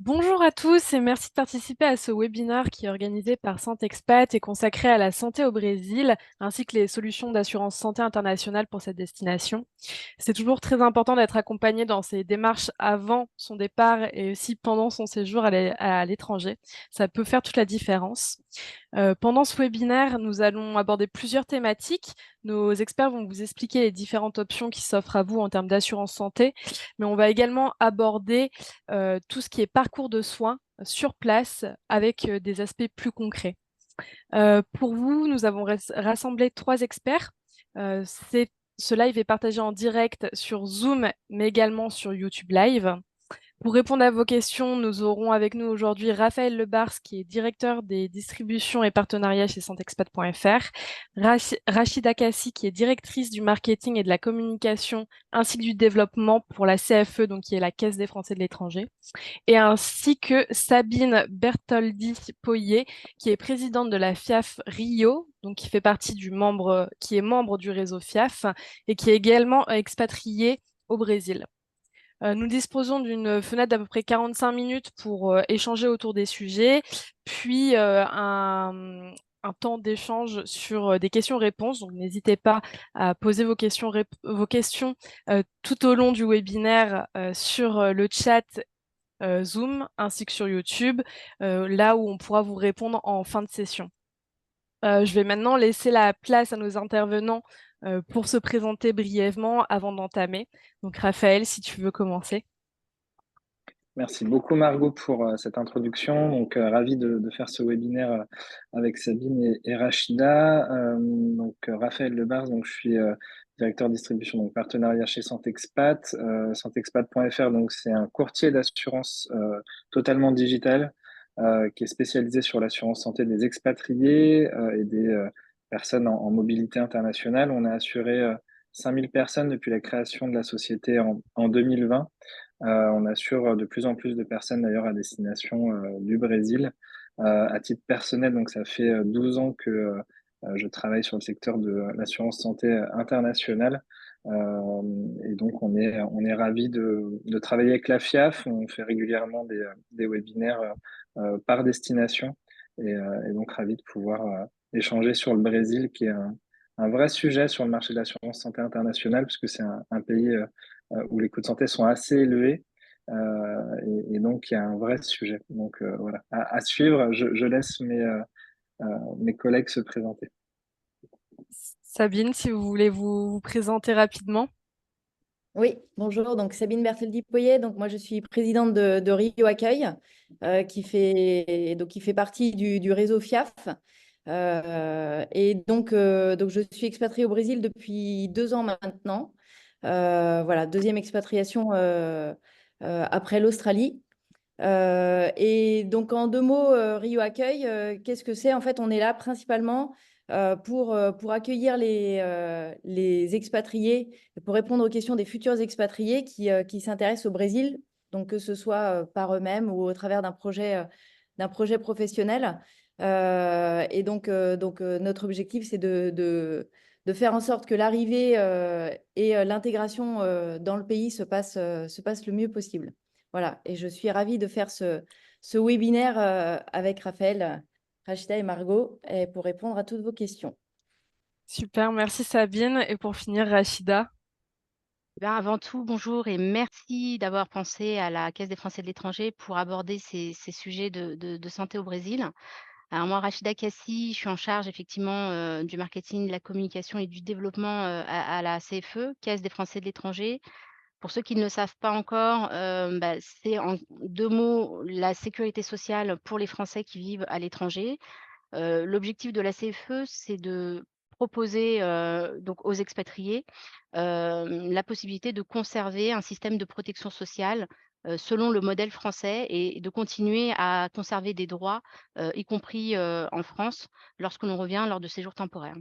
Bonjour à tous et merci de participer à ce webinaire qui est organisé par Santexpat et consacré à la santé au Brésil, ainsi que les solutions d'assurance santé internationale pour cette destination. C'est toujours très important d'être accompagné dans ces démarches avant son départ et aussi pendant son séjour à l'étranger. Ça peut faire toute la différence. Pendant ce webinaire, nous allons aborder plusieurs thématiques. Nos experts vont vous expliquer les différentes options qui s'offrent à vous en termes d'assurance santé, mais on va également aborder tout ce qui est parcours de soins sur place avec des aspects plus concrets. Pour vous, nous avons rassemblé 3 experts. Ce live est partagé en direct sur Zoom, mais également sur YouTube Live. Pour répondre à vos questions, nous aurons avec nous aujourd'hui Raphaël Lebars, qui est directeur des distributions et partenariats chez Santexpat.fr, Rachida Kassi, qui est directrice du marketing et de la communication, ainsi que du développement pour la CFE, donc qui est la Caisse des Français de l'étranger, et ainsi que Sabine Bertoldi-Poyer, qui est présidente de la FIAF Rio, donc qui est membre du réseau FIAF et qui est également expatriée au Brésil. Nous disposons d'une fenêtre d'à peu près 45 minutes pour échanger autour des sujets, puis un temps d'échange sur des questions-réponses. Donc, n'hésitez pas à poser vos questions tout au long du webinaire sur le chat Zoom ainsi que sur YouTube, là où on pourra vous répondre en fin de session. Je vais maintenant laisser la place à nos intervenants pour se présenter brièvement avant d'entamer. Donc, Raphaël, si tu veux commencer. Merci beaucoup Margot pour cette introduction. Donc ravi de faire ce webinaire avec Sabine et Rachida. Raphaël Lebars, donc je suis directeur distribution, donc partenariat chez Santexpat. Santexpat.fr, donc c'est un courtier d'assurance totalement digital qui est spécialisé sur l'assurance santé des expatriés et des personnes en mobilité internationale. On a assuré 5000 personnes depuis la création de la société en 2020. On assure de plus en plus de personnes d'ailleurs à destination du Brésil. À titre personnel, donc ça fait 12 ans que je travaille sur le secteur de l'assurance santé internationale. Et donc on est ravis de travailler avec la FIAF. On fait régulièrement des webinaires par destination et donc ravi de pouvoir échanger sur le Brésil, qui est un vrai sujet sur le marché de l'assurance santé internationale, puisque c'est un pays où les coûts de santé sont assez élevés. Et donc, il y a un vrai sujet. Donc, voilà, à suivre. Je laisse mes collègues se présenter. Sabine, si vous voulez vous présenter rapidement. Oui, bonjour, donc Sabine Bertoldi-Poyer. Donc moi je suis présidente de Rio Accueil, qui fait partie du réseau FIAF. Donc je suis expatriée au Brésil depuis 2 ans maintenant. Voilà, deuxième expatriation après l'Australie. Et donc en 2 mots, Rio Accueil, qu'est-ce que c'est? En fait, on est là principalement pour accueillir les expatriés, pour répondre aux questions des futurs expatriés qui s'intéressent au Brésil, donc que ce soit par eux-mêmes ou au travers d'un projet professionnel. Notre objectif, c'est de faire en sorte que l'arrivée et l'intégration dans le pays se passe le mieux possible. Voilà, et je suis ravie de faire ce webinaire avec Raphaël, Rachida et Margot pour répondre à toutes vos questions. Super, merci Sabine. Et pour finir, Rachida. Ben, avant tout, bonjour et merci d'avoir pensé à la Caisse des Français de l'étranger pour aborder ces sujets de santé au Brésil. Alors moi, Rachida Kassi, je suis en charge effectivement du marketing, de la communication et du développement à la CFE, Caisse des Français de l'étranger. Pour ceux qui ne le savent pas encore, c'est en 2 mots la sécurité sociale pour les Français qui vivent à l'étranger. L'objectif de la CFE, c'est de proposer, donc aux expatriés, la possibilité de conserver un système de protection sociale, selon le modèle français et de continuer à conserver des droits, y compris, en France, lorsque l'on revient lors de séjours temporaires.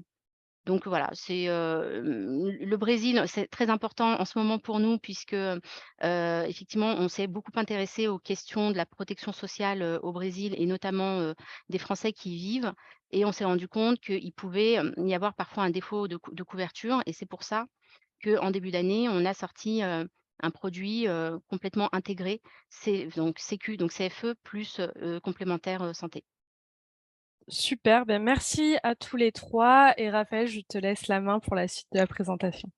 Donc voilà, le Brésil, c'est très important en ce moment pour nous puisque, effectivement, on s'est beaucoup intéressé aux questions de la protection sociale, au Brésil et notamment, des Français qui y vivent et on s'est rendu compte qu'il pouvait, y avoir parfois un défaut de couverture et c'est pour ça qu'en début d'année, on a sorti, un produit complètement intégré, donc Sécu, donc CFE plus complémentaire santé. Super, ben merci à tous les 3 et Raphaël, je te laisse la main pour la suite de la présentation.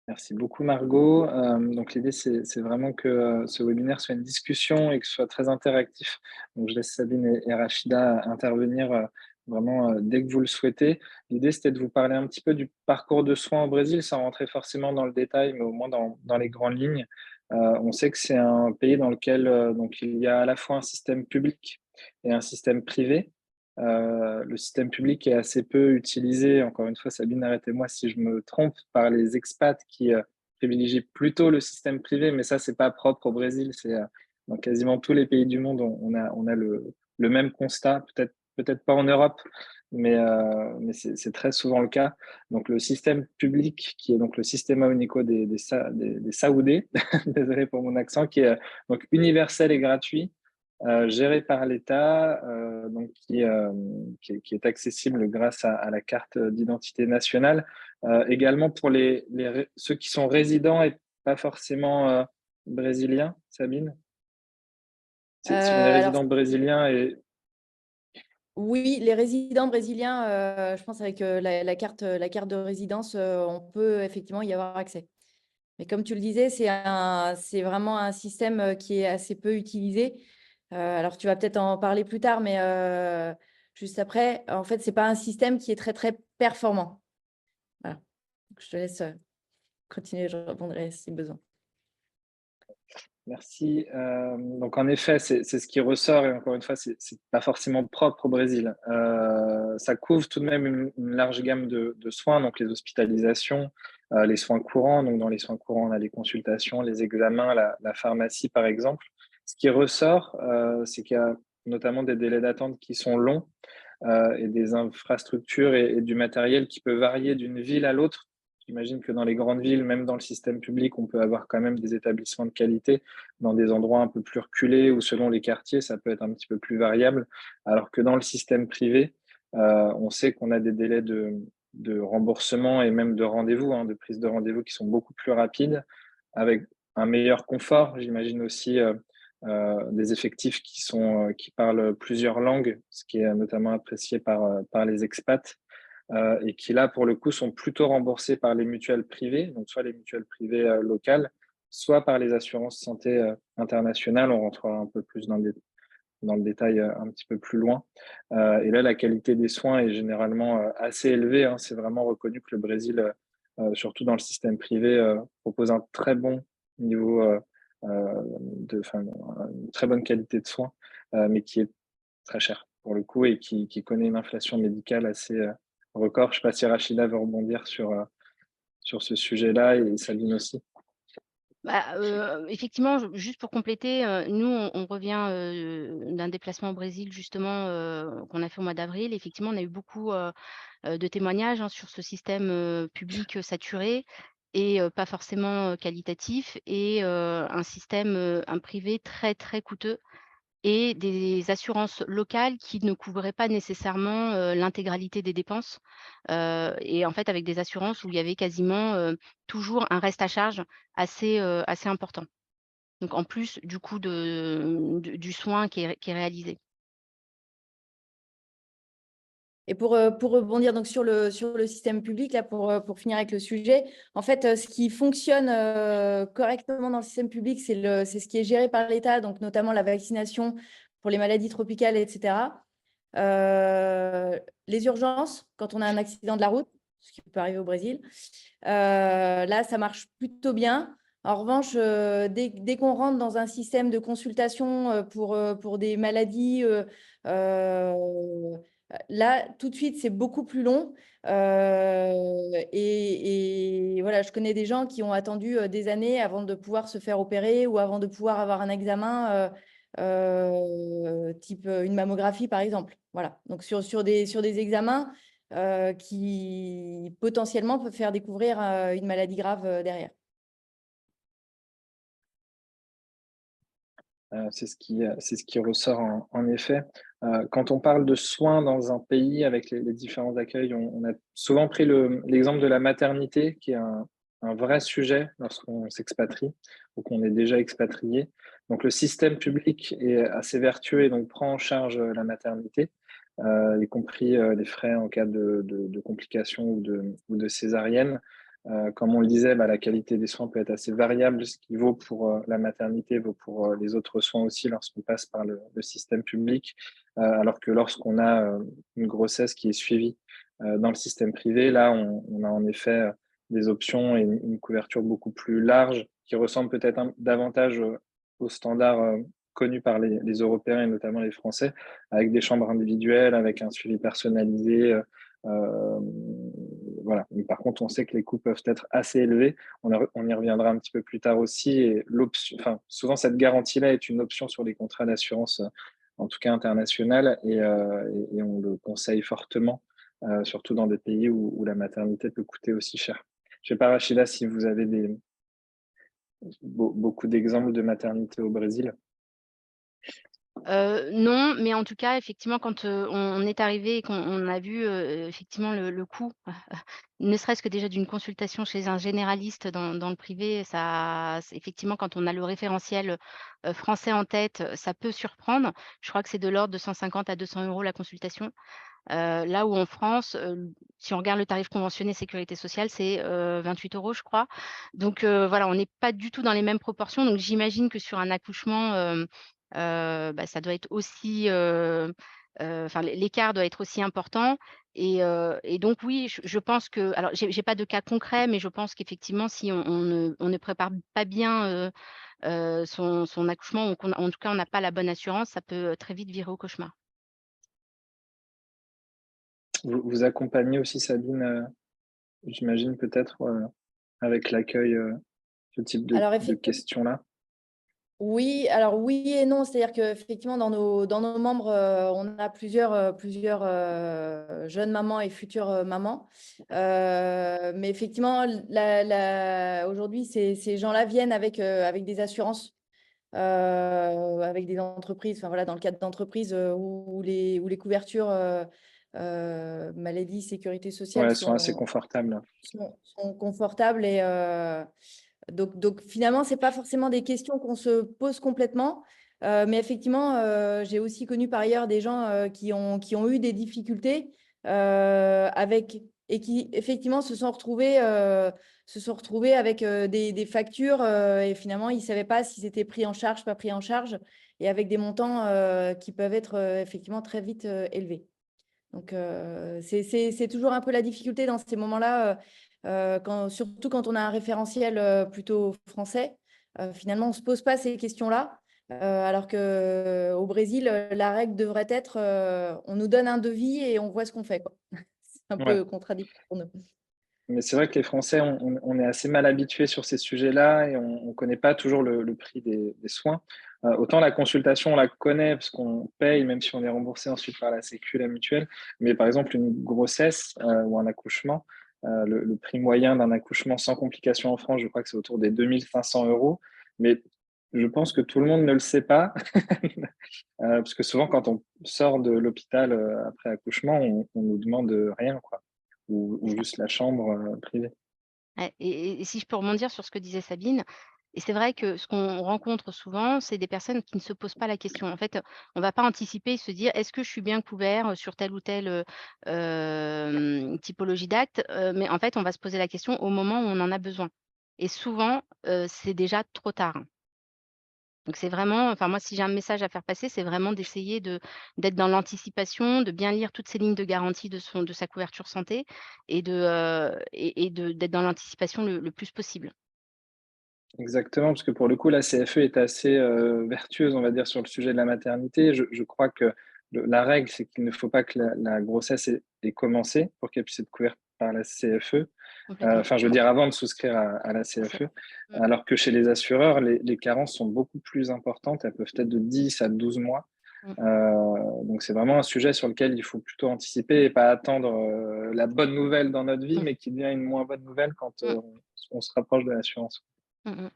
Merci beaucoup Margot. Donc l'idée, c'est vraiment que ce webinaire soit une discussion et que ce soit très interactif. Donc je laisse Sabine et Rachida intervenir vraiment dès que vous le souhaitez. L'idée, c'était de vous parler un petit peu du parcours de soins au Brésil, sans rentrer forcément dans le détail, mais au moins dans les grandes lignes. On sait que c'est un pays dans lequel donc, il y a à la fois un système public et un système privé. Le système public est assez peu utilisé, encore une fois, Sabine, arrêtez-moi si je me trompe, par les expats qui privilégient plutôt le système privé, mais ça, c'est pas propre au Brésil, c'est dans quasiment tous les pays du monde, on a le même constat, peut-être pas en Europe, mais c'est très souvent le cas. Donc le système public, qui est donc le Sistema Único des Saúde, désolé pour mon accent, qui est donc universel et gratuit, géré par l'État, donc qui est accessible grâce à la carte d'identité nationale. Également pour ceux qui sont résidents et pas forcément brésiliens, Sabine. Si on est Alors, résident brésilien et oui, les résidents brésiliens, je pense avec la carte de résidence, on peut effectivement y avoir accès. Mais comme tu le disais, c'est vraiment un système qui est assez peu utilisé. Alors, tu vas peut-être en parler plus tard, mais juste après, en fait, ce n'est pas un système qui est très, très performant. Voilà. Donc, je te laisse continuer, je répondrai si besoin. merci. Donc en effet, c'est ce qui ressort et encore une fois, c'est pas forcément propre au Brésil. Ça couvre tout de même une large gamme de soins, donc les hospitalisations, les soins courants. Donc dans les soins courants, on a les consultations, les examens, la pharmacie par exemple. Ce qui ressort, c'est qu'il y a notamment des délais d'attente qui sont longs et des infrastructures et du matériel qui peut varier d'une ville à l'autre. J'imagine que dans les grandes villes, même dans le système public, on peut avoir quand même des établissements de qualité. Dans des endroits un peu plus reculés ou selon les quartiers, ça peut être un petit peu plus variable. Alors que dans le système privé, on sait qu'on a des délais de remboursement et même de rendez-vous, de prise de rendez-vous qui sont beaucoup plus rapides, avec un meilleur confort. J'imagine aussi des effectifs qui parlent plusieurs langues, ce qui est notamment apprécié par les expats et qui là, pour le coup, sont plutôt remboursés par les mutuelles privées, donc soit les mutuelles privées locales, soit par les assurances santé internationales. On rentrera un peu plus dans le détail un petit peu plus loin. Et là, la qualité des soins est généralement assez élevée. C'est vraiment reconnu que le Brésil, surtout dans le système privé, propose un très bon niveau, une très bonne qualité de soins, mais qui est très cher pour le coup et qui connaît une inflation médicale assez record. Je ne sais pas si Rachida veut rebondir sur ce sujet-là et Sabine aussi. Bah, effectivement, juste pour compléter, nous on revient d'un déplacement au Brésil justement qu'on a fait au mois d'avril. Effectivement, on a eu beaucoup de témoignages sur ce système public saturé et pas forcément qualitatif, et un système un privé très très coûteux, et des assurances locales qui ne couvraient pas nécessairement l'intégralité des dépenses, et en fait avec des assurances où il y avait quasiment toujours un reste à charge assez important. Donc en plus du coût du soin qui est réalisé. Et pour rebondir donc sur le système public, là, pour finir avec le sujet, en fait, ce qui fonctionne correctement dans le système public, c'est ce qui est géré par l'État, donc notamment la vaccination pour les maladies tropicales, etc. Les urgences, quand on a un accident de la route, ce qui peut arriver au Brésil, là, ça marche plutôt bien. En revanche, dès qu'on rentre dans un système de consultation pour des maladies, là, tout de suite, c'est beaucoup plus long. Et voilà, je connais des gens qui ont attendu des années avant de pouvoir se faire opérer ou avant de pouvoir avoir un examen type une mammographie, par exemple. Voilà. Donc, sur des examens qui potentiellement peuvent faire découvrir une maladie grave derrière. C'est ce qui ressort en effet. Quand on parle de soins dans un pays avec les différents accueils, on a souvent pris l'exemple de la maternité, qui est un un vrai sujet lorsqu'on s'expatrie ou qu'on est déjà expatrié. Donc le système public est assez vertueux et donc prend en charge la maternité, y compris les frais en cas de complications ou de césarienne. Comme on le disait, bah, la qualité des soins peut être assez variable. Ce qui vaut pour la maternité vaut pour les autres soins aussi lorsqu'on passe par le système public, alors que lorsqu'on a une grossesse qui est suivie dans le système privé, là, on a en effet des options et une couverture beaucoup plus large qui ressemble peut-être davantage aux standards connus par les Européens et notamment les Français, avec des chambres individuelles, avec un suivi personnalisé. Euh, voilà. Mais par contre, on sait que les coûts peuvent être assez élevés. On y reviendra un petit peu plus tard aussi. Et enfin, souvent, cette garantie-là est une option sur les contrats d'assurance, en tout cas internationale, et on le conseille fortement, surtout dans des pays où la maternité peut coûter aussi cher. Je ne sais pas, Rachida, si vous avez beaucoup d'exemples de maternité au Brésil. Non, mais en tout cas, effectivement, quand, on est arrivé et qu'on a vu, effectivement le coût, ne serait-ce que déjà d'une consultation chez un généraliste dans le privé, ça c'est effectivement quand on a le référentiel, français en tête, ça peut surprendre. Je crois que c'est de l'ordre de 150 à 200 € la consultation. Là où en France, si on regarde le tarif conventionné sécurité sociale, c'est, 28 € je crois. Donc voilà, on n'est pas du tout dans les mêmes proportions. Donc j'imagine que sur un accouchement, bah, ça doit être aussi, enfin l'écart doit être aussi important et donc oui, je pense que alors j'ai pas de cas concret, mais je pense qu'effectivement si on ne prépare pas bien, son accouchement ou en tout cas on n'a pas la bonne assurance, ça peut très vite virer au cauchemar. Vous accompagnez aussi, Sabine, j'imagine peut-être avec l'accueil, ce type Alors de effectivement, questions-là. oui, alors oui et non, c'est-à-dire qu'effectivement, dans nos membres, on a plusieurs jeunes mamans et futures mamans. Mais effectivement, aujourd'hui, ces gens-là viennent avec des assurances, avec des entreprises, enfin voilà, dans le cadre d'entreprises où les couvertures maladie, sécurité Ouais, sociale elles sont assez confortables. sont confortables donc finalement, ce n'est pas forcément des questions qu'on se pose complètement. Mais effectivement, j'ai aussi connu par ailleurs des gens qui ont eu des difficultés et qui effectivement se sont retrouvés avec des factures et finalement, ils ne savaient pas si c'était pris en charge, pas pris en charge, et avec des montants qui peuvent être effectivement très vite élevés. Donc, c'est toujours un peu la difficulté dans ces moments-là, surtout quand on a un référentiel plutôt français. Finalement, on ne se pose pas ces questions-là, alors qu'au Brésil, la règle devrait être on nous donne un devis et on voit ce qu'on fait, quoi. C'est un Ouais. peu contradictoire pour nous. Mais c'est vrai que les Français, on est assez mal habitués sur ces sujets-là et on ne connaît pas toujours le prix des soins. Autant la consultation, on la connaît parce qu'on paye, même si on est remboursé ensuite par la Sécu, la mutuelle. Mais par exemple, une grossesse ou un accouchement, le prix moyen d'un accouchement sans complications en France, je crois que c'est autour des 2500 €. Mais je pense que tout le monde ne le sait pas, parce que souvent, quand on sort de l'hôpital après accouchement, on nous demande rien, quoi, ou juste la chambre privée. Ouais et si je peux rebondir sur ce que disait Sabine, et c'est vrai que ce qu'on rencontre souvent, c'est des personnes qui ne se posent pas la question. En fait, on va pas anticiper et se dire: «Est-ce que je suis bien couvert, sur telle ou telle, typologie d'acte?» Mais en fait, on va se poser la question au moment où on en a besoin et souvent, c'est déjà trop tard. Donc c'est vraiment enfin moi, si j'ai un message à faire passer, c'est vraiment d'essayer d'être dans l'anticipation, de bien lire toutes ces lignes de garantie de sa couverture santé et d'être dans l'anticipation le plus possible. Exactement, parce que pour le coup, la CFE est assez vertueuse, on va dire, sur le sujet de la maternité. Je crois que la règle, c'est qu'il ne faut pas que la grossesse ait commencé pour qu'elle puisse être couverte par la CFE. Complètement. Enfin, je veux dire, avant de souscrire à la C'est CFE. mmh, Alors que chez les assureurs, les carences sont beaucoup plus importantes. Elles peuvent être de 10 à 12 mois. mmh. Donc, c'est vraiment un sujet sur lequel il faut plutôt anticiper et pas attendre la bonne nouvelle dans notre vie, Mmh. mais qui devient une moins bonne nouvelle quand Mmh. on se rapproche de l'assurance. Mmh mh.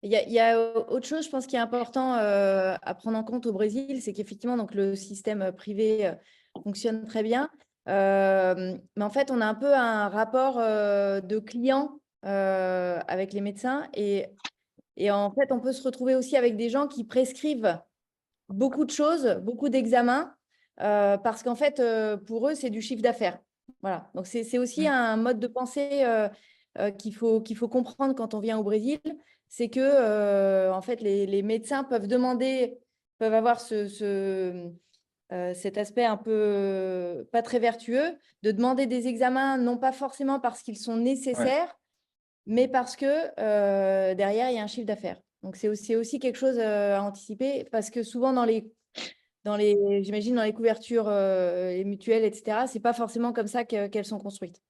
Il y a autre chose, je pense, qui est important à prendre en compte au Brésil, c'est qu'effectivement, donc, le système privé fonctionne très bien. Mais en fait, on a un peu un rapport de client avec les médecins. Et en fait, on peut se retrouver aussi avec des gens qui prescrivent beaucoup de choses, beaucoup d'examens, parce qu'en fait, pour eux, c'est du chiffre d'affaires. Voilà. Donc, c'est aussi un mode de pensée qu'il faut comprendre quand on vient au Brésil. C'est que, en fait, les médecins peuvent avoir cet aspect un peu pas très vertueux, de demander des examens, non pas forcément parce qu'ils sont Ouais. nécessaires, mais parce que derrière, il y a un chiffre d'affaires. Donc, c'est aussi quelque chose à anticiper, parce que souvent, j'imagine, dans les couvertures les mutuelles, etc., c'est pas forcément comme ça qu'elles sont construites.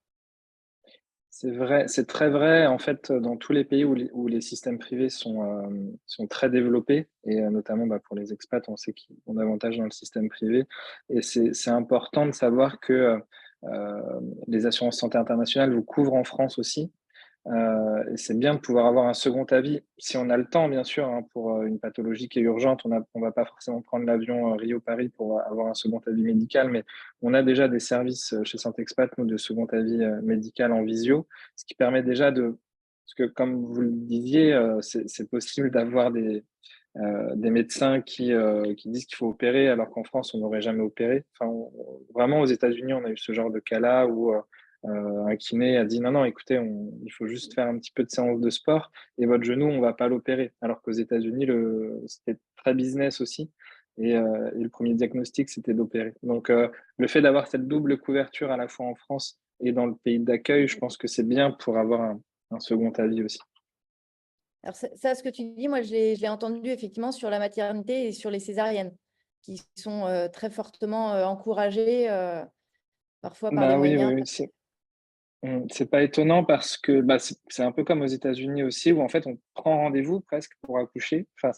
C'est vrai, c'est très vrai en fait dans tous les pays où les systèmes privés sont très développés et notamment pour les expats, on sait qu'ils ont davantage dans le système privé et c'est important de savoir que les assurances santé internationales vous couvrent en France aussi. Et c'est bien de pouvoir avoir un second avis, si on a le temps, bien sûr, hein, pour une pathologie qui est urgente. On va pas forcément prendre l'avion Rio-Paris pour avoir un second avis médical, mais on a déjà des services chez Santexpat, nous, de second avis médical en visio, ce qui permet déjà de... Parce que, comme vous le disiez, c'est possible d'avoir des médecins qui disent qu'il faut opérer, alors qu'en France, on n'aurait jamais opéré. Enfin, vraiment, aux États-Unis, on a eu ce genre de cas-là où un kiné a dit non, non, écoutez, il faut juste faire un petit peu de séance de sport et votre genou, on va pas l'opérer. Alors qu'aux États-Unis, c'était très business aussi. Et le premier diagnostic, c'était d'opérer. Donc, le fait d'avoir cette double couverture à la fois en France et dans le pays d'accueil, je pense que c'est bien pour avoir un second avis aussi. Alors, ça, ce que tu dis, moi, je l'ai entendu effectivement sur la maternité et sur les césariennes, qui sont très fortement encouragées parfois par les Bah oui, moyens. oui, oui, c'est pas étonnant parce que c'est un peu comme aux États-Unis aussi où en fait on prend rendez-vous presque pour accoucher. Enfin,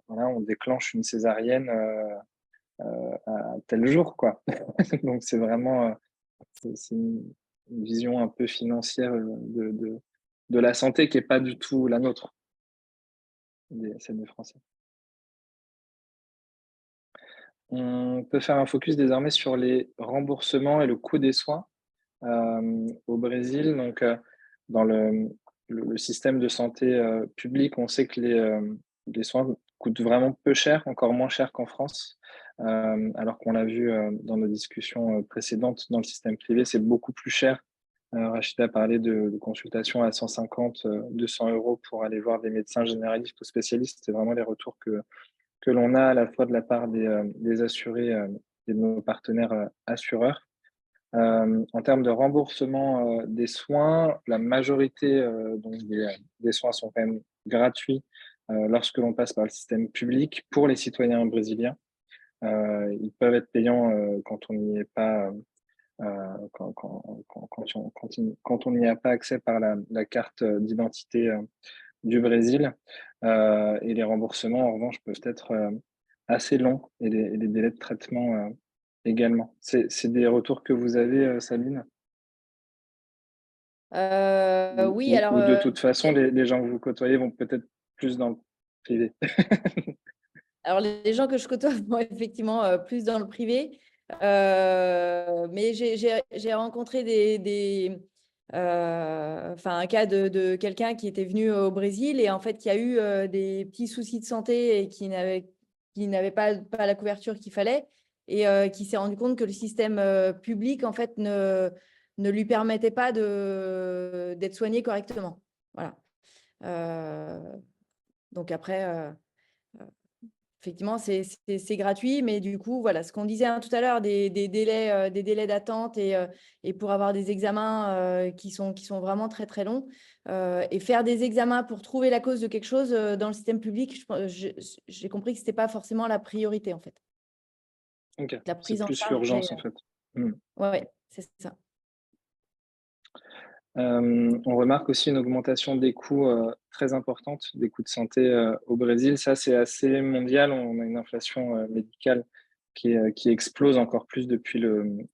voilà, on déclenche une césarienne à tel jour, quoi. Donc c'est vraiment c'est une vision un peu financière de la santé qui est pas du tout la nôtre, celle des Français. On peut faire un focus désormais sur les remboursements et le coût des soins. Au Brésil. Donc, dans le système de santé public, on sait que les soins coûtent vraiment peu cher, encore moins cher qu'en France. Alors qu'on l'a vu dans nos discussions précédentes, dans le système privé, c'est beaucoup plus cher. Rachida a parlé de consultations à 150, 200 euros pour aller voir des médecins généralistes ou spécialistes. C'est vraiment les retours que l'on a à la fois de la part des assurés et de nos partenaires assureurs. En termes de remboursement des soins, la majorité donc des soins sont quand même gratuits lorsque l'on passe par le système public pour les citoyens brésiliens. Ils peuvent être payants quand on n'y est pas, quand on n'y a pas accès par la carte d'identité du Brésil. Et les remboursements, en revanche, peuvent être assez longs et les délais de traitement également. C'est des retours que vous avez, Sabine? Oui, alors Ou de toute façon, les gens que vous côtoyez vont peut-être plus dans le privé. les gens que je côtoie vont effectivement plus dans le privé, mais j'ai rencontré un cas de quelqu'un qui était venu au Brésil et en fait qui a eu des petits soucis de santé et qui n'avait pas la couverture qu'il fallait et qui s'est rendu compte que le système public en fait ne lui permettait pas d'être soigné correctement. Voilà. Donc après, effectivement, c'est gratuit, mais du coup, voilà, ce qu'on disait tout à l'heure, des délais d'attente et pour avoir des examens qui sont vraiment très, très longs. Et faire des examens pour trouver la cause de quelque chose dans le système public, j'ai compris que ce n'était pas forcément la priorité, en fait. Ok, La c'est prise en plus charge, l'urgence en fait. ouais, c'est ça. On remarque aussi une augmentation des coûts très importante, des coûts de santé au Brésil. Ça, c'est assez mondial. On a une inflation médicale qui explose encore plus depuis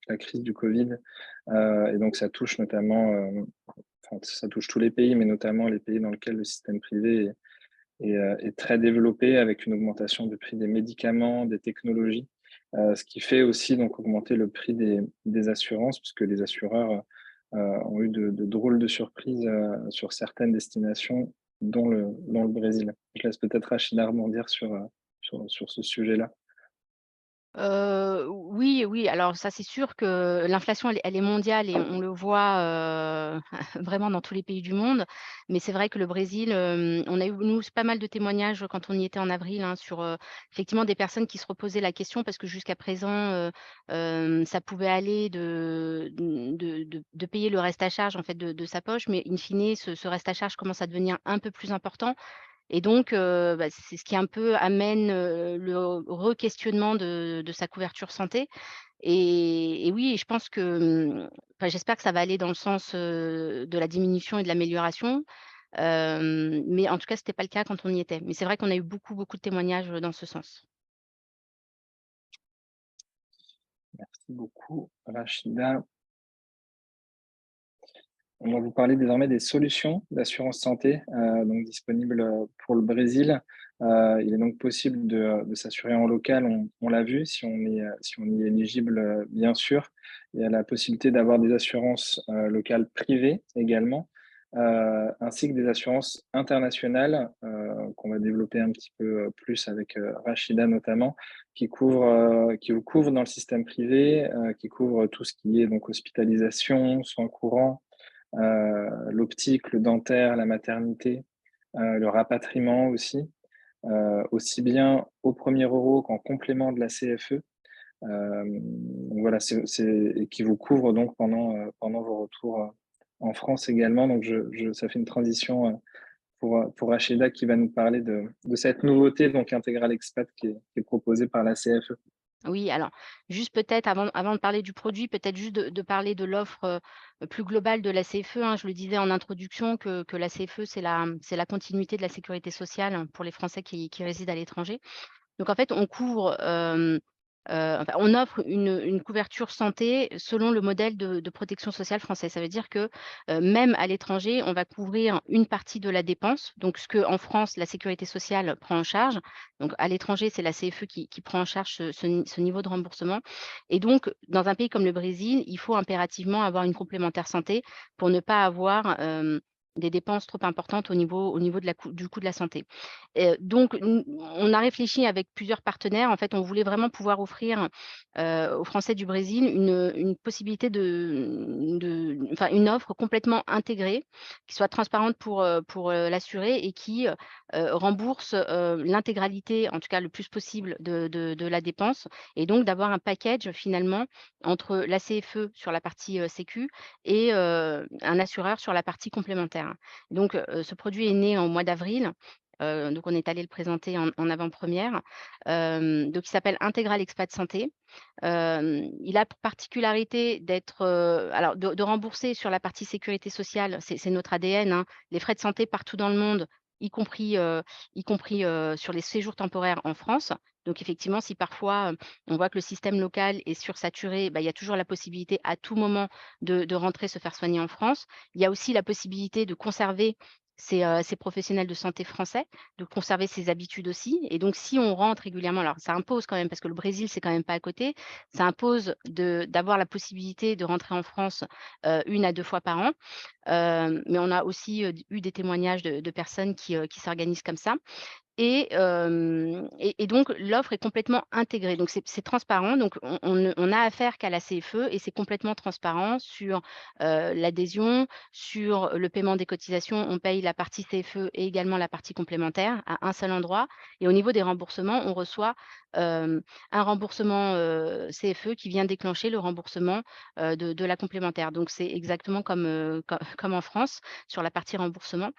la crise du Covid. Et donc, ça touche notamment, ça touche tous les pays, mais notamment les pays dans lesquels le système privé est très développé, avec une augmentation du prix des médicaments, des technologies, ce qui fait aussi donc augmenter le prix des assurances, puisque les assureurs ont eu de drôles de surprises sur certaines destinations, dont le Brésil. Je laisse peut-être Rachida rebondir sur ce sujet-là. Oui, oui, alors ça, c'est sûr que l'inflation, elle est mondiale et on le voit, vraiment dans tous les pays du monde. Mais c'est vrai que le Brésil, on a eu, nous, pas mal de témoignages quand on y était en avril, hein, sur, effectivement des personnes qui se reposaient la question parce que jusqu'à présent, ça pouvait aller de payer le reste à charge, en fait, de sa poche, mais in fine, ce reste à charge commence à devenir un peu plus important. Et donc, bah, c'est ce qui un peu amène, le re-questionnement de sa couverture santé. Et oui, je pense que, enfin, j'espère que ça va aller dans le sens, de la diminution et de l'amélioration. Mais en tout cas, c'était pas le cas quand on y était. Mais c'est vrai qu'on a eu beaucoup, beaucoup de témoignages, dans ce sens. Merci beaucoup, Rachida. On va vous parler désormais des solutions d'assurance santé donc disponibles pour le Brésil. Il est donc possible de s'assurer en local, on l'a vu, si on y est éligible, bien sûr. Il y a la possibilité d'avoir des assurances locales privées également, ainsi que des assurances internationales qu'on va développer un petit peu plus avec Rachida notamment, qui vous couvrent dans le système privé, qui couvrent tout ce qui est donc hospitalisation, soins courants, l'optique, le dentaire, la maternité, le rapatriement aussi bien au premier euro qu'en complément de la CFE. Donc voilà, et qui vous couvre donc pendant vos retours en France également. Donc ça fait une transition pour Rachida qui va nous parler de cette nouveauté donc Intégral Expat qui est proposée par la CFE. Oui, alors juste peut-être avant de parler du produit, peut-être juste de parler de l'offre, plus globale de la CFE, hein. Je le disais en introduction que la CFE, c'est la continuité de la sécurité sociale pour les Français qui résident à l'étranger. Donc en fait, on couvre, enfin, on offre une couverture santé selon le modèle de protection sociale français. Ça veut dire que, même à l'étranger, on va couvrir une partie de la dépense, donc ce que en France, la sécurité sociale prend en charge. Donc à l'étranger, c'est la CFE qui prend en charge ce niveau de remboursement. Et donc dans un pays comme le Brésil, il faut impérativement avoir une complémentaire santé pour ne pas avoir, des dépenses trop importantes au niveau du coût de la santé. Donc on a réfléchi avec plusieurs partenaires. En fait, on voulait vraiment pouvoir offrir, aux Français du Brésil une possibilité enfin une offre complètement intégrée, qui soit transparente pour l'assuré et qui, rembourse, l'intégralité, en tout cas le plus possible de la dépense, et donc d'avoir un package finalement entre la CFE sur la partie, sécu et un assureur sur la partie complémentaire. Donc ce produit est né en mois d'avril. Donc on est allé le présenter en avant-première. Donc il s'appelle Intégral Expat Santé. Il a pour particularité d'être, alors de rembourser sur la partie sécurité sociale, c'est notre ADN, hein, les frais de santé partout dans le monde, y compris, sur les séjours temporaires en France. Donc effectivement, si parfois, on voit que le système local est sursaturé, bah, il y a toujours la possibilité à tout moment de rentrer se faire soigner en France. Il y a aussi la possibilité de conserver ces professionnels de santé français, de conserver ses habitudes aussi. Et donc si on rentre régulièrement, alors ça impose quand même, parce que le Brésil, c'est quand même pas à côté, ça impose d'avoir la possibilité de rentrer en France, 1 à 2 fois par an. Mais on a aussi, eu des témoignages de personnes qui s'organisent comme ça. Et donc l'offre est complètement intégrée. Donc c'est transparent, donc on n'a affaire qu'à la CFE et c'est complètement transparent sur, l'adhésion, sur le paiement des cotisations. On paye la partie CFE et également la partie complémentaire à un seul endroit, et au niveau des remboursements, on reçoit, un remboursement, CFE qui vient déclencher le remboursement, de la complémentaire. Donc c'est exactement comme, comme en France sur la partie remboursement.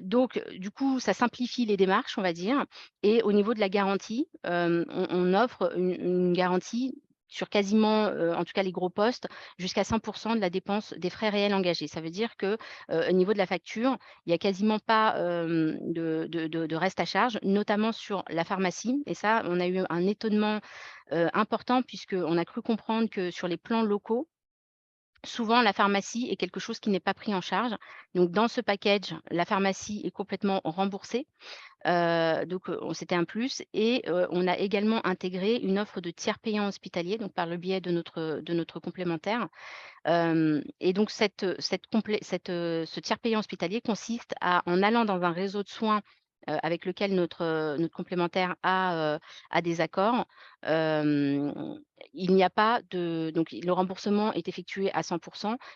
Donc du coup, ça simplifie les démarches, on va dire. Et au niveau de la garantie, on offre une garantie sur quasiment, en tout cas les gros postes, jusqu'à 100 de la dépense des frais réels engagés. Ça veut dire que, au niveau de la facture, il y a quasiment pas, de reste à charge, notamment sur la pharmacie. Et ça, on a eu un étonnement, important, puisqu'on a cru comprendre que sur les plans locaux, souvent, la pharmacie est quelque chose qui n'est pas pris en charge. Donc dans ce package, la pharmacie est complètement remboursée. C'était un plus et on a également intégré une offre de tiers payant hospitalier, donc par le biais de notre complémentaire. Et donc ce tiers payant hospitalier consiste à en allant dans un réseau de soins, avec lequel notre complémentaire a des accords, hem, il n'y a pas de donc le remboursement est effectué à 100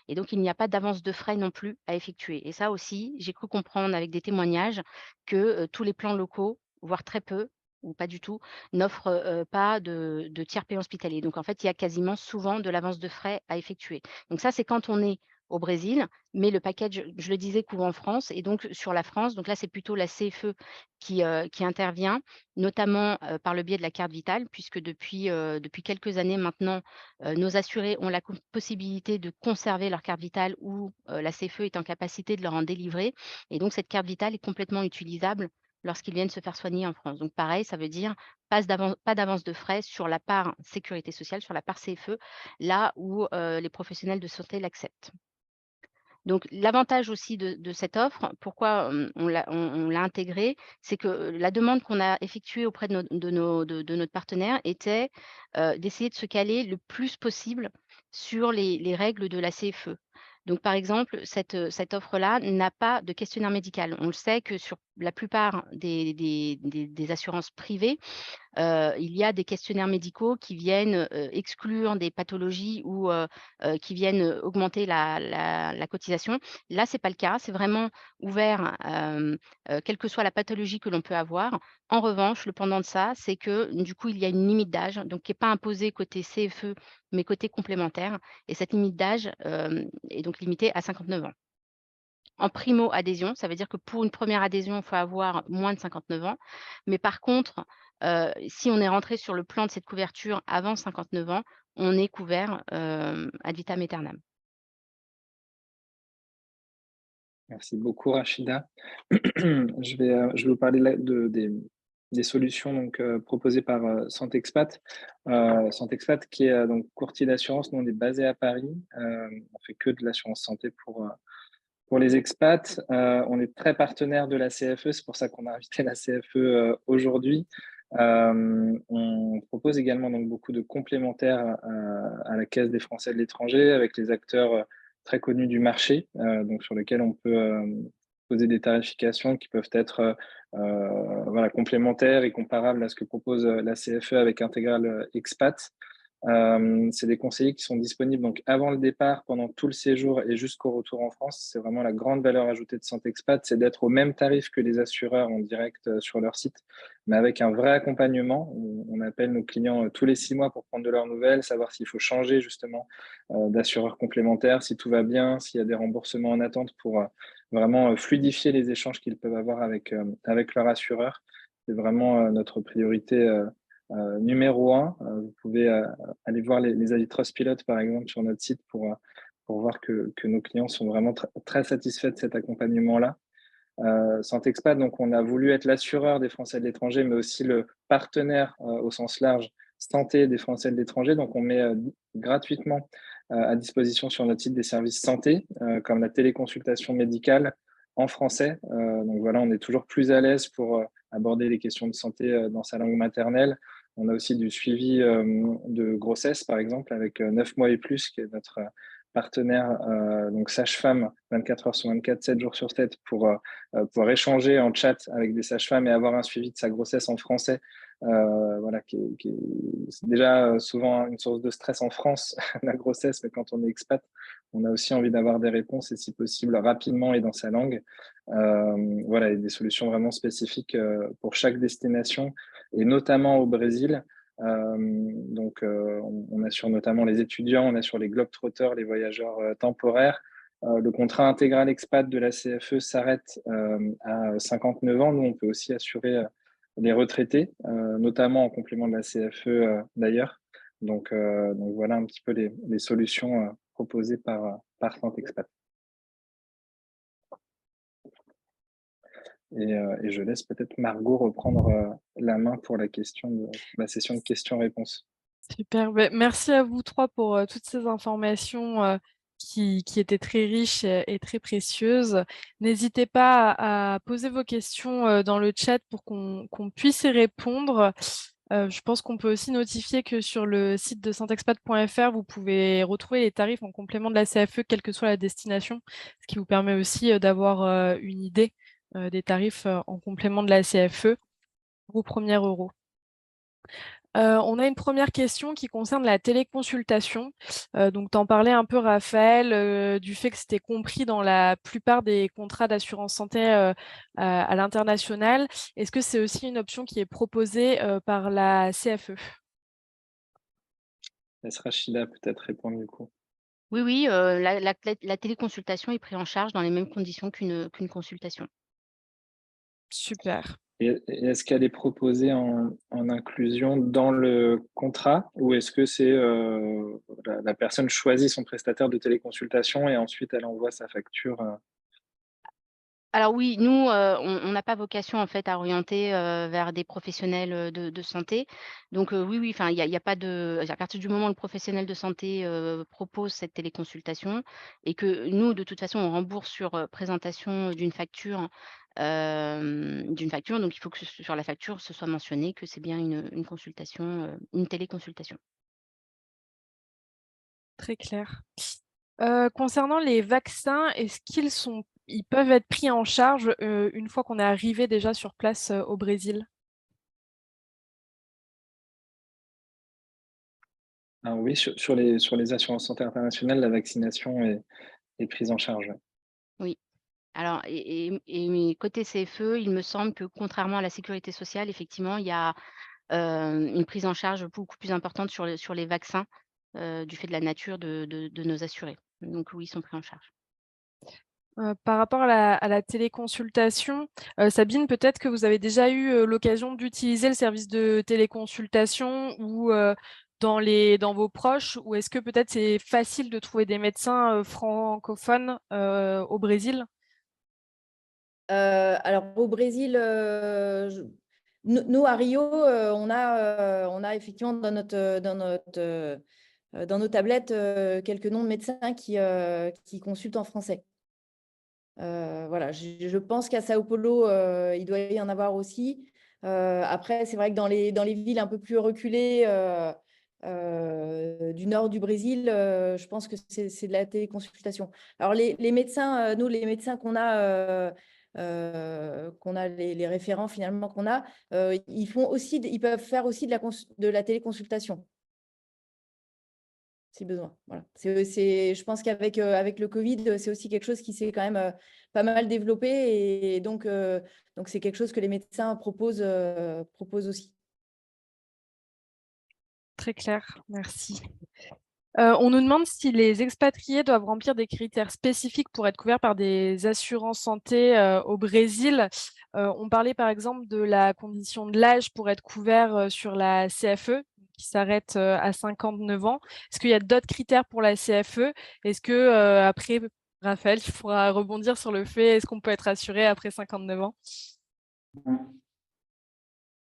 et donc il n'y a pas d'avance de frais non plus à effectuer et ça aussi, j'ai cru comprendre avec des témoignages que, tous les plans locaux, voire très peu ou pas du tout, n'offrent, pas de tiers payant hospitalier. Donc en fait, il y a quasiment souvent de l'avance de frais à effectuer. Donc ça, c'est quand on est au Brésil, mais le package, je le disais, couvre en France et donc sur la France, donc là, c'est plutôt la CFE qui intervient, notamment, par le biais de la carte vitale puisque depuis quelques années maintenant, nos assurés ont la possibilité de conserver leur carte vitale ou, la CFE est en capacité de leur en délivrer et donc cette carte vitale est complètement utilisable lorsqu'ils viennent se faire soigner en France. Donc pareil, ça veut dire pas d'avance de frais sur la part sécurité sociale, sur la part CFE, là où, les professionnels de santé l'acceptent. Donc l'avantage aussi de cette offre, pourquoi, on l'a intégrée, c'est que, la demande qu'on a effectuée auprès de notre partenaire était, d'essayer de se caler le plus possible sur les règles de la CFE. Donc par exemple, cette offre-là n'a pas de questionnaire médical. On le sait que sur la plupart des assurances privées, il y a des questionnaires médicaux qui viennent, exclure des pathologies ou qui viennent, augmenter la cotisation. Là, c'est pas le cas, c'est vraiment ouvert, quelle que soit la pathologie que l'on peut avoir. En revanche, le pendant de ça, c'est que, du coup, il y a une limite d'âge, donc qui est pas imposée côté CFE, mais côté complémentaire et cette limite d'âge, est donc limitée à 59 ans. En primo-adhésion, ça veut dire que pour une première adhésion, il faut avoir moins de 59 ans. Mais par contre, si on est rentré sur le plan de cette couverture avant 59 ans, on est couvert, ad vitam aeternam. Merci beaucoup Rachida. Je vais vous parler des solutions donc, proposées par Santexpat. Santexpat qui est donc courtier d'assurance, nous on est basé à Paris. On fait que de l'assurance santé pour les expats. On est très partenaire de la CFE, c'est pour ça qu'on a invité la CFE aujourd'hui. On propose également donc beaucoup de complémentaires à la Caisse des Français de l'étranger avec les acteurs très connus du marché, donc sur lesquels on peut poser des tarifications qui peuvent être voilà, complémentaires et comparables à ce que propose la CFE avec Intégral Expat. C'est des conseillers qui sont disponibles donc avant le départ, pendant tout le séjour et jusqu'au retour en France. C'est vraiment la grande valeur ajoutée de Santexpat, c'est d'être au même tarif que les assureurs en direct sur leur site, mais avec un vrai accompagnement. On appelle nos clients tous les 6 mois pour prendre de leurs nouvelles, savoir s'il faut changer justement d'assureur complémentaire, si tout va bien, s'il y a des remboursements en attente pour vraiment fluidifier les échanges qu'ils peuvent avoir avec leur assureur. C'est vraiment notre priorité numéro 1. Vous pouvez aller voir les avis Trustpilot, par exemple, sur notre site pour voir que nos clients sont vraiment très satisfaits de cet accompagnement-là. Santexpat, donc on a voulu être l'assureur des Français de l'étranger, mais aussi le partenaire au sens large santé des Français de l'étranger. Donc on met gratuitement à disposition sur notre site des services santé, comme la téléconsultation médicale en français. Donc voilà, on est toujours plus à l'aise pour aborder les questions de santé dans sa langue maternelle. On a aussi du suivi de grossesse, par exemple, avec 9 mois et plus, qui est notre partenaire, donc sage-femme, 24 heures sur 24, 7 jours sur 7, pour pouvoir échanger en chat avec des sages-femmes et avoir un suivi de sa grossesse en français. Voilà, c'est déjà souvent une source de stress en France, la grossesse, mais quand on est expat, on a aussi envie d'avoir des réponses et si possible rapidement et dans sa langue. Voilà, et des solutions vraiment spécifiques pour chaque destination et notamment au Brésil. Donc, on assure notamment les étudiants, on assure les globetrotters, les voyageurs temporaires. Le contrat intégral expat de la CFE s'arrête à 59 ans. Nous, on peut aussi assurer les retraités, notamment en complément de la CFE d'ailleurs. Donc voilà un petit peu les solutions proposées par Santexpat. Et je laisse peut-être Margot reprendre la main pour la session de questions-réponses. Super, merci à vous 3 pour toutes ces informations qui était très riche et très précieuse. N'hésitez pas à poser vos questions dans le chat pour qu'on puisse y répondre. Je pense qu'on peut aussi notifier que sur le site de santexpat.fr, vous pouvez retrouver les tarifs en complément de la CFE, quelle que soit la destination, ce qui vous permet aussi d'avoir une idée des tarifs en complément de la CFE au premier euro. On a une première question qui concerne la téléconsultation. Donc tu en parlais un peu Raphaël, du fait que c'était compris dans la plupart des contrats d'assurance santé, à l'international. Est-ce que c'est aussi une option qui est proposée, par la CFE? Laisse Rachida peut-être répondre du coup. Oui, oui, la téléconsultation est prise en charge dans les mêmes conditions qu'une consultation. Super. Et est-ce qu'elle est proposée en inclusion dans le contrat ou est-ce que c'est la personne choisit son prestataire de téléconsultation et ensuite elle envoie sa facture Alors oui, nous, on n'a pas vocation en fait à orienter, vers des professionnels, de santé. Donc, oui, oui, enfin, il y a pas de à partir du moment où le professionnel de santé, propose cette téléconsultation et que nous, de toute façon, on rembourse sur, présentation d'une facture, donc il faut que sur la facture, ce soit mentionné que c'est bien une consultation, une téléconsultation. Très clair. Concernant les vaccins, est-ce ils peuvent être pris en charge, une fois qu'on est arrivé déjà sur place, au Brésil? Ah oui, sur les assurances santé internationales, la vaccination est prise en charge. Ouais. Oui. Alors mais côté CFE, il me semble que contrairement à la sécurité sociale, effectivement, il y a une prise en charge beaucoup plus importante sur les vaccins, du fait de la nature de nos assurés. Donc oui, ils sont pris en charge. Par rapport à la téléconsultation, Sabine, peut-être que vous avez déjà eu, l'occasion d'utiliser le service de téléconsultation ou, dans vos proches? Ou est-ce que peut-être c'est facile de trouver des médecins, francophones, au Brésil? Alors au Brésil, nous à Rio, on a effectivement dans nos tablettes quelques noms de médecins qui consultent en français. Voilà, je pense qu'à Sao Paulo, il doit y en avoir aussi. Après, c'est vrai que dans les villes un peu plus reculées du nord du Brésil, je pense que c'est de la téléconsultation. Alors, les médecins, nous, les médecins qu'on a les référents finalement qu'on a, ils peuvent faire aussi de la téléconsultation si besoin. Voilà. Je pense qu'avec avec le Covid, c'est aussi quelque chose qui s'est quand même pas mal développé et donc c'est quelque chose que les médecins proposent aussi. Très clair, merci. On nous demande si les expatriés doivent remplir des critères spécifiques pour être couverts par des assurances santé, au Brésil. On parlait par exemple de la condition de l'âge pour être couvert, sur la CFE, qui s'arrête, à 59 ans. Est-ce qu'il y a d'autres critères pour la CFE? Est-ce que, après Raphaël, tu pourras rebondir sur le fait, est-ce qu'on peut être assuré après 59 ans?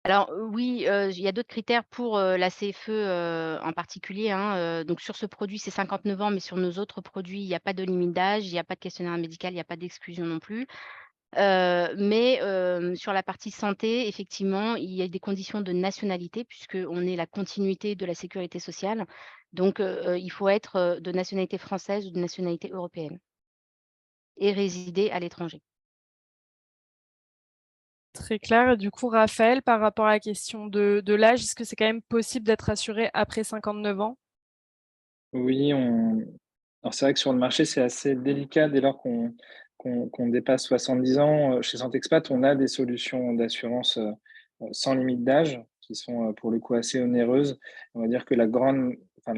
Alors, oui, il y a d'autres critères pour, la CFE, en particulier, hein, donc sur ce produit, c'est 59 ans, mais sur nos autres produits, il y a pas de limite d'âge, il y a pas de questionnaire médical, il y a pas d'exclusion non plus. Sur la partie santé, effectivement, il y a des conditions de nationalité puisqu'on est la continuité de la sécurité sociale. Donc, il faut être, de nationalité française ou de nationalité européenne et résider à l'étranger. Très clair. Et du coup, Raphaël, par rapport à la question de l'âge, est-ce que c'est quand même possible d'être assuré après 59 ans? Oui, alors c'est vrai que sur le marché, c'est assez délicat dès lors qu'on dépasse 70 ans. Chez Santexpat, on a des solutions d'assurance sans limite d'âge qui sont pour le coup assez onéreuses. On va dire que la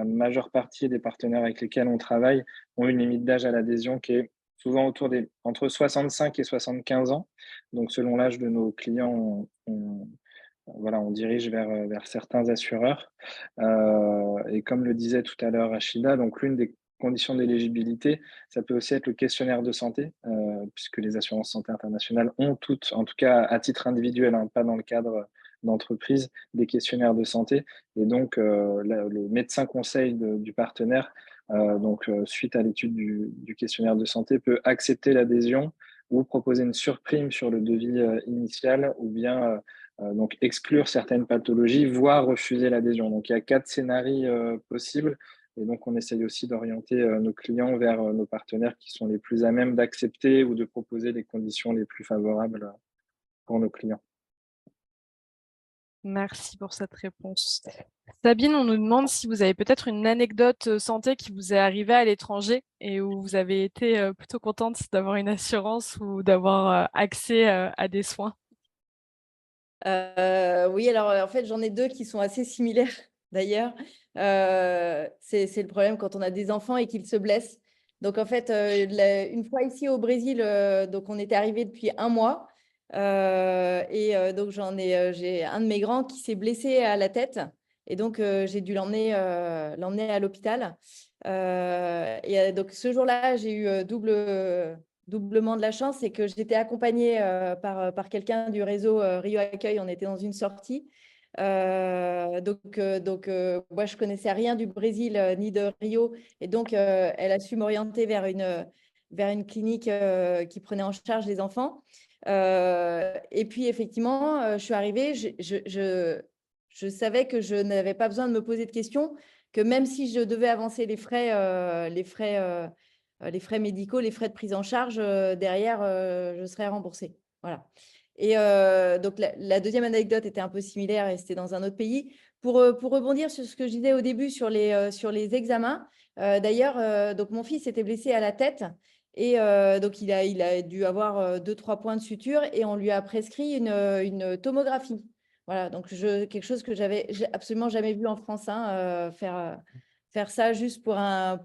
majeure partie des partenaires avec lesquels on travaille ont une limite d'âge à l'adhésion qui est souvent entre 65 et 75 ans. Donc selon l'âge de nos clients, voilà, on dirige vers certains assureurs. Et comme le disait tout à l'heure Rachida, donc l'une des conditions d'éligibilité, ça peut aussi être le questionnaire de santé, puisque les assurances santé internationales ont toutes, en tout cas à titre individuel, hein, pas dans le cadre d'entreprise, des questionnaires de santé. Et donc, le médecin conseil du partenaire Donc, suite à l'étude du questionnaire de santé, peut accepter l'adhésion ou proposer une surprime sur le devis initial, ou bien donc exclure certaines pathologies, voire refuser l'adhésion. Donc, il y a 4 scénarios possibles. Et donc, on essaye aussi d'orienter nos clients vers nos partenaires qui sont les plus à même d'accepter ou de proposer les conditions les plus favorables pour nos clients. Merci pour cette réponse. Sabine, on nous demande si vous avez peut-être une anecdote santé qui vous est arrivée à l'étranger et où vous avez été plutôt contente d'avoir une assurance ou d'avoir accès à des soins. Oui, alors en fait, j'en ai 2 qui sont assez similaires d'ailleurs. C'est le problème quand on a des enfants et qu'ils se blessent. Donc en fait, une fois ici au Brésil, donc on était arrivé depuis 1 mois. Donc j'ai un de mes grands qui s'est blessé à la tête. Et donc j'ai dû l'emmener à l'hôpital. Donc ce jour-là, j'ai eu doublement de la chance, c'est que j'étais accompagnée par quelqu'un du réseau Rio Accueil. On était dans une sortie. Moi, je connaissais rien du Brésil ni de Rio. Et donc, elle a su m'orienter vers une clinique qui prenait en charge les enfants. Et puis, effectivement, je suis arrivée. Je savais que je n'avais pas besoin de me poser de questions, que même si je devais avancer les frais médicaux, les frais de prise en charge, derrière, je serais remboursée. Voilà. Et donc, la deuxième anecdote était un peu similaire et c'était dans un autre pays. Pour rebondir sur ce que je disais au début sur les examens, d'ailleurs, donc mon fils était blessé à la tête et donc il a dû avoir 2-3 points de suture et on lui a prescrit une tomographie. Voilà, donc quelque chose que j'ai absolument jamais vu en France, hein, faire ça juste pour un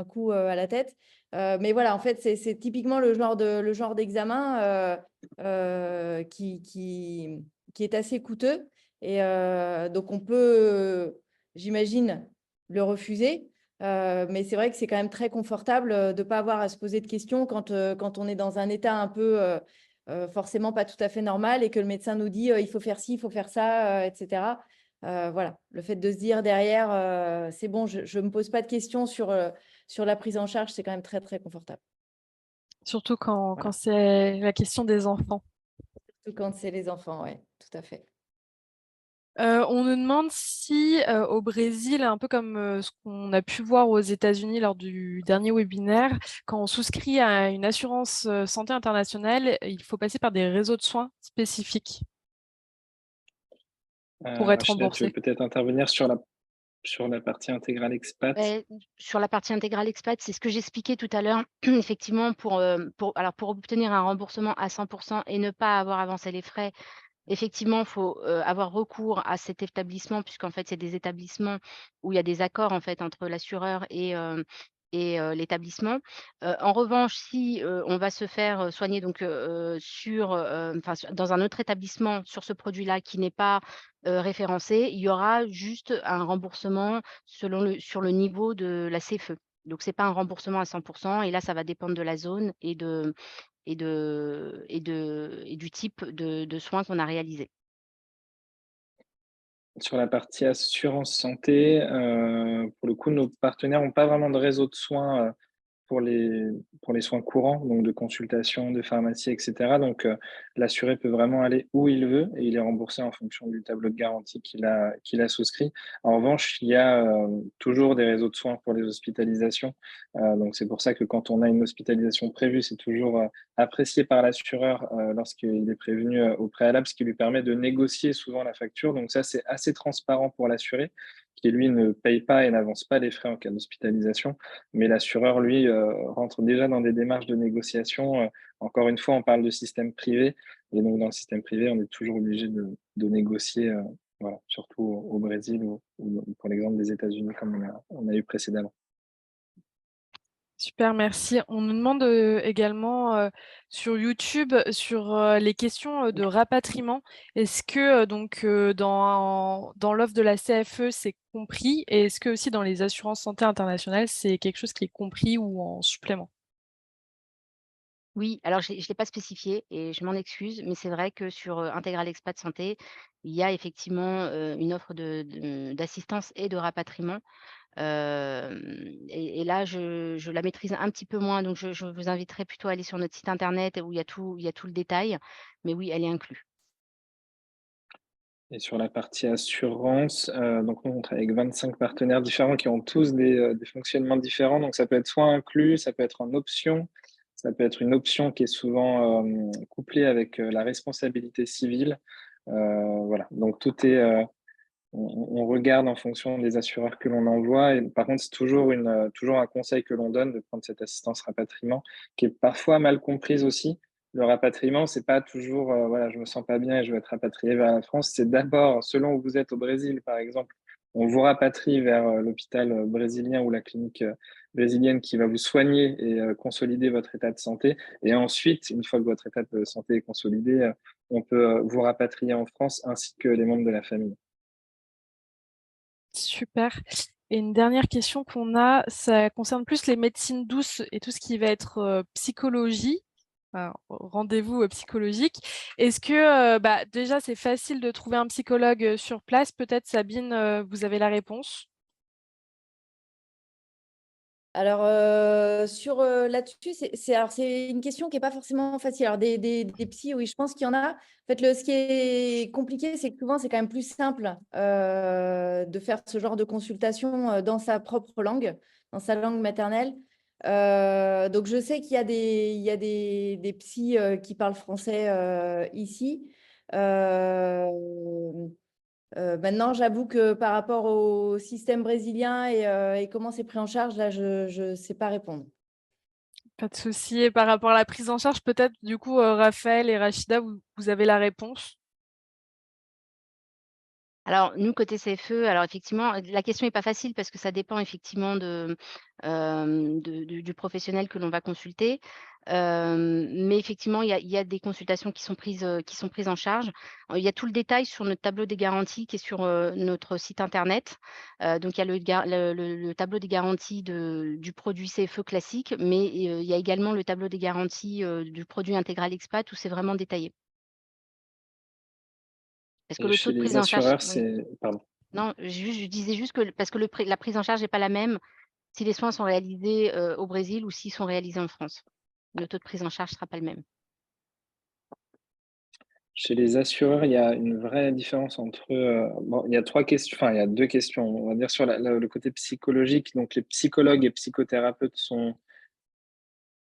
coup à la tête. Mais voilà, en fait, c'est typiquement le genre d'examen qui est assez coûteux. Et donc, on peut, j'imagine, le refuser. Mais c'est vrai que c'est quand même très confortable de ne pas avoir à se poser de questions quand on est dans un état un peu forcément pas tout à fait normal et que le médecin nous dit il faut faire ci, il faut faire ça, etc. Voilà, le fait de se dire derrière, c'est bon, je ne me pose pas de questions sur la prise en charge, c'est quand même très, très confortable. Surtout quand Voilà. c'est la question des enfants. Surtout quand c'est les enfants, oui, tout à fait. On nous demande si au Brésil, un peu comme ce qu'on a pu voir aux États-Unis lors du dernier webinaire, quand on souscrit à une assurance santé internationale, il faut passer par des réseaux de soins spécifiques pour être Rachida, tu veux remboursé. peut-être intervenir sur la partie intégrale expat? Sur la partie intégrale expat, c'est ce que j'expliquais tout à l'heure. Effectivement, pour obtenir un remboursement à 100 % et ne pas avoir avancé les frais, effectivement, il faut avoir recours à cet établissement puisqu'en fait, c'est des établissements où il y a des accords en fait entre l'assureur et l'établissement. En revanche, si on va se faire soigner donc dans un autre établissement sur ce produit-là qui n'est pas référencé, il y aura juste un remboursement sur le niveau de la CFE. Donc c'est pas un remboursement à 100 % et là, ça va dépendre de la zone et du type de soins qu'on a réalisés. Sur la partie assurance santé, pour le coup, nos partenaires n'ont pas vraiment de réseau de soins, pour les soins courants, donc de consultation, de pharmacie, et cetera. Donc, l'assuré peut vraiment aller où il veut et il est remboursé en fonction du tableau de garantie qu'il a souscrit. En revanche, il y a, toujours des réseaux de soins pour les hospitalisations. Donc c'est pour ça que quand on a une hospitalisation prévue, c'est toujours, apprécié par l'assureur, lorsqu'il est prévenu, au préalable, ce qui lui permet de négocier souvent la facture. Donc ça, c'est assez transparent pour l'assuré, qui lui ne paye pas et n'avance pas les frais en cas d'hospitalisation. Mais l'assureur, lui, rentre déjà dans des démarches de négociation. Encore une fois, on parle de système privé. Et donc, dans le système privé, on est toujours obligé de négocier, voilà, surtout au Brésil ou pour l'exemple des États-Unis, comme on a eu précédemment. Super, merci. On nous demande également sur YouTube sur les questions de rapatriement. Est-ce que dans l'offre de la CFE, c'est compris? Et est-ce que aussi dans les assurances santé internationales, c'est quelque chose qui est compris ou en supplément? Oui, alors je ne l'ai pas spécifié et je m'en excuse, mais c'est vrai que sur, Intégral Expat Santé, il y a effectivement, une offre d'assistance et de rapatriement. Et là, je la maîtrise un petit peu moins, donc je vous inviterai plutôt à aller sur notre site internet où il y a tout le détail. Mais oui, elle est inclus. Et sur la partie assurance, donc nous, on travaille avec 25 partenaires différents qui ont tous des fonctionnements différents. Donc ça peut être soit inclus, ça peut être en option, ça peut être une option qui est souvent, couplée avec, la responsabilité civile. Voilà, donc tout est, on regarde en fonction des assureurs que l'on envoie et par contre, c'est toujours un conseil que l'on donne de prendre cette assistance rapatriement qui est parfois mal comprise aussi. Le rapatriement, c'est pas toujours, voilà, je me sens pas bien et je veux être rapatrié vers la France. C'est d'abord, selon où vous êtes au Brésil, par exemple, on vous rapatrie vers, l'hôpital, brésilien ou la clinique, brésilienne qui va vous soigner et consolider votre état de santé et ensuite, une fois que votre état de santé est consolidé, on peut, vous rapatrier en France ainsi que les membres de la famille. Super. Et une dernière question qu'on a, ça concerne plus les médecines douces et tout ce qui va être, psychologie, rendez-vous, psychologique. Est-ce que, déjà c'est facile de trouver un psychologue, sur place? Peut-être Sabine, vous avez la réponse? Alors, là-dessus, c'est une question qui est pas forcément facile. Alors des psys, oui, je pense qu'il y en a. En fait, ce qui est compliqué, c'est que souvent, c'est quand même plus simple, de faire ce genre de consultation, dans sa propre langue, dans sa langue maternelle. Donc je sais qu'il y a des psys, qui parlent français, ici. Heu Maintenant, j'avoue que par rapport au système brésilien et comment c'est pris en charge, là, je sais pas répondre. Pas de souci. Et par rapport à la prise en charge, peut-être, du coup, Raphaël et Rachida, vous avez la réponse? Alors nous, côté CFE, alors effectivement, la question est pas facile parce que ça dépend effectivement du professionnel que l'on va consulter. Mais effectivement, il y a des consultations qui sont prises en charge. Il y a tout le détail sur notre tableau des garanties qui est sur, notre site internet. Donc il y a le tableau des garanties du produit CFE classique, mais, il y a également le tableau des garanties, du produit Intégral Expat où c'est vraiment détaillé. Parce que Et le taux chez de les prise en charge, assureurs, oui. c'est pardon. Non, je disais juste que parce que la prise en charge n'est pas la même si les soins sont réalisés, au Brésil ou s'ils sont réalisés en France. Le taux de prise en charge ne sera pas le même. Chez les assureurs, il y a une vraie différence entre, bon, il y a 3 questions, enfin, il y a 2 questions. On va dire sur le côté psychologique, donc les psychologues et psychothérapeutes sont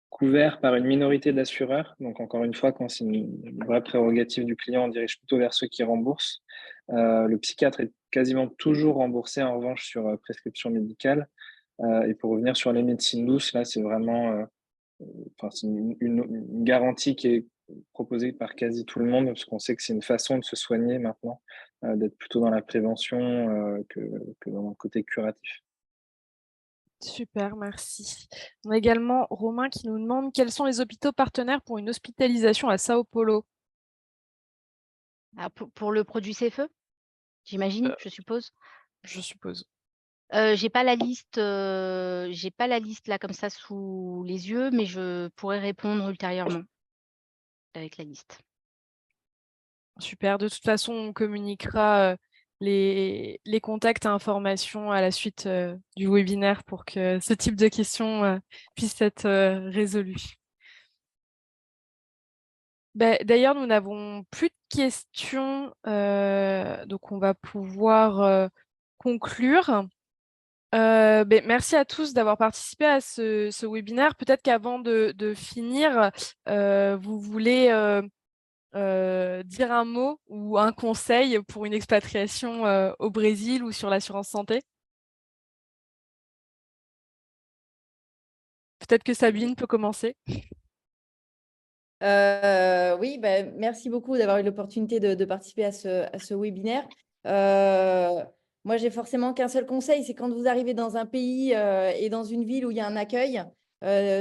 couverts par une minorité d'assureurs. Donc encore une fois, quand c'est une vraie prérogative du client, on dirige plutôt vers ceux qui remboursent. Le psychiatre est quasiment toujours remboursé, en revanche, sur, prescription médicale. Et pour revenir sur les médecines douces, là, c'est vraiment, enfin, c'est une garantie qui est proposée par quasi tout le monde, parce qu'on sait que c'est une façon de se soigner maintenant, d'être plutôt dans la prévention, que dans le côté curatif. Super, merci. On a également Romain qui nous demande: quels sont les hôpitaux partenaires pour une hospitalisation à Sao Paulo? Ah, pour le produit CFE, j'imagine, Heu, je suppose? je suppose. J'ai pas la liste là comme ça sous les yeux, mais je pourrais répondre ultérieurement avec la liste. Super. De toute façon, on communiquera, les contacts et informations à la suite, du webinaire pour que ce type de questions, puisse être, résolu. D'ailleurs, nous n'avons plus de questions, donc on va pouvoir, conclure. Merci à tous d'avoir participé à ce webinaire. Peut-être qu'avant de finir, vous voulez, dire un mot ou un conseil pour une expatriation, au Brésil ou sur l'assurance santé? Peut-être que Sabine peut commencer? Oui, merci beaucoup d'avoir eu l'opportunité de participer à ce webinaire. Moi, j'ai forcément qu'un seul conseil, c'est quand vous arrivez dans un pays, et dans une ville où il y a un accueil,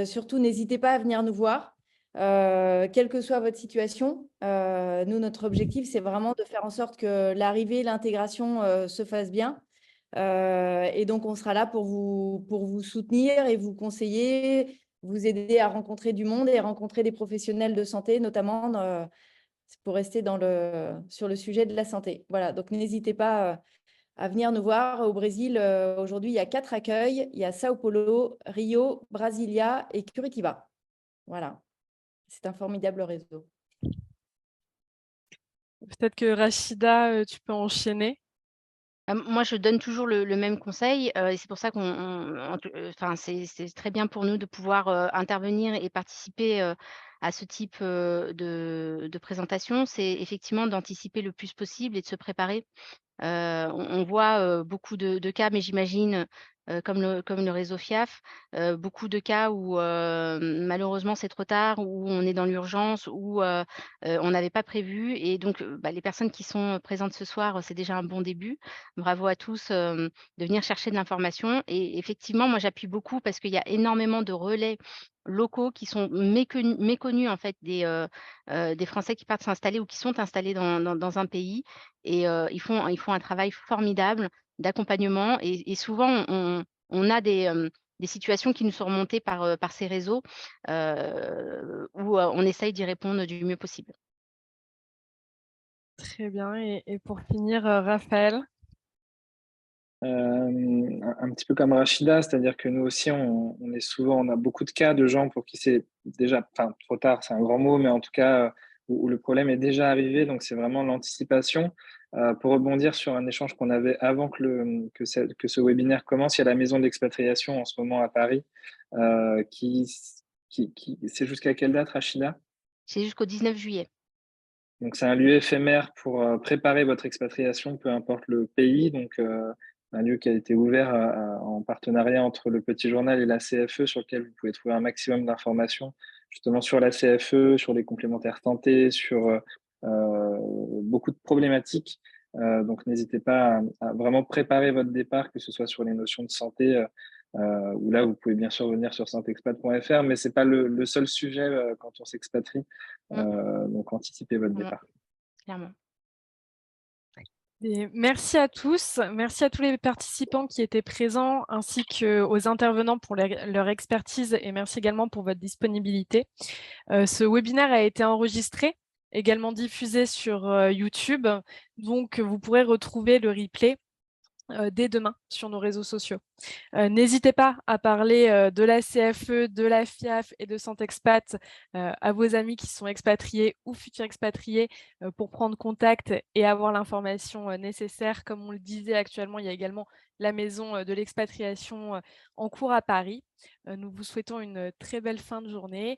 surtout n'hésitez pas à venir nous voir, quelle que soit votre situation. Nous, notre objectif, c'est vraiment de faire en sorte que l'arrivée, l'intégration, se fasse bien. Et donc, on sera là pour vous soutenir et vous conseiller, vous aider à rencontrer du monde et rencontrer des professionnels de santé, notamment pour rester sur le sujet de la santé. Voilà, donc n'hésitez pas à venir nous voir au Brésil. Aujourd'hui, il y a 4 accueils. Il y a Sao Paulo, Rio, Brasilia et Curitiba. Voilà, c'est un formidable réseau. Peut-être que Rachida, tu peux enchaîner. Moi, je donne toujours le même conseil, et c'est pour ça enfin, c'est très bien pour nous de pouvoir, intervenir et participer, à ce type, de présentation. C'est effectivement d'anticiper le plus possible et de se préparer. On voit, beaucoup de cas, mais j'imagine, comme le réseau FIAF, beaucoup de cas où, malheureusement c'est trop tard, où on est dans l'urgence, où, on n'avait pas prévu et donc, les personnes qui sont présentes ce soir, c'est déjà un bon début. Bravo à tous, de venir chercher de l'information et effectivement, moi j'appuie beaucoup parce qu'il y a énormément de relais locaux qui sont méconnus en fait des Français qui partent s'installer ou qui sont installés dans un pays et ils font un travail formidable d'accompagnement et souvent on a des situations qui nous sont remontées par ces réseaux, où, on essaye d'y répondre du mieux possible. Très bien et pour finir, Raphaël? Un petit peu comme Rachida, c'est-à-dire que nous aussi, on a beaucoup de cas de gens pour qui c'est déjà, enfin, trop tard, c'est un grand mot, mais en tout cas, où le problème est déjà arrivé. Donc, c'est vraiment l'anticipation. Pour rebondir sur un échange qu'on avait avant que ce webinaire commence, il y a la maison d'expatriation en ce moment à Paris, c'est jusqu'à quelle date, Rachida? C'est jusqu'au 19 juillet. Donc, c'est un lieu éphémère pour préparer votre expatriation, peu importe le pays. Donc, un lieu qui a été ouvert en partenariat entre le Petit Journal et la CFE, sur lequel vous pouvez trouver un maximum d'informations, justement sur la CFE, sur les complémentaires santé, sur beaucoup de problématiques. Donc, n'hésitez pas à vraiment préparer votre départ, que ce soit sur les notions de santé, où là, vous pouvez bien sûr venir sur santexpat.fr, mais c'est pas le seul sujet quand on s'expatrie. Mmh, Donc, anticipez votre clairement, départ. clairement. Et merci à tous, merci à tous les participants qui étaient présents, ainsi qu'aux intervenants pour leur expertise et merci également pour votre disponibilité. Ce webinaire a été enregistré, également diffusé sur YouTube, donc vous pourrez retrouver le replay dès demain sur nos réseaux sociaux. N'hésitez pas à parler de la CFE, de la FIAF et de Santexpat à vos amis qui sont expatriés ou futurs expatriés pour prendre contact et avoir l'information nécessaire. Comme on le disait actuellement, il y a également la maison de l'expatriation en cours à Paris. Nous vous souhaitons une très belle fin de journée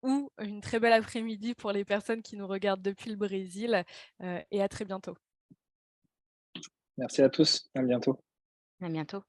ou une très belle après-midi pour les personnes qui nous regardent depuis le Brésil et à très bientôt. Merci à tous, à bientôt. À bientôt.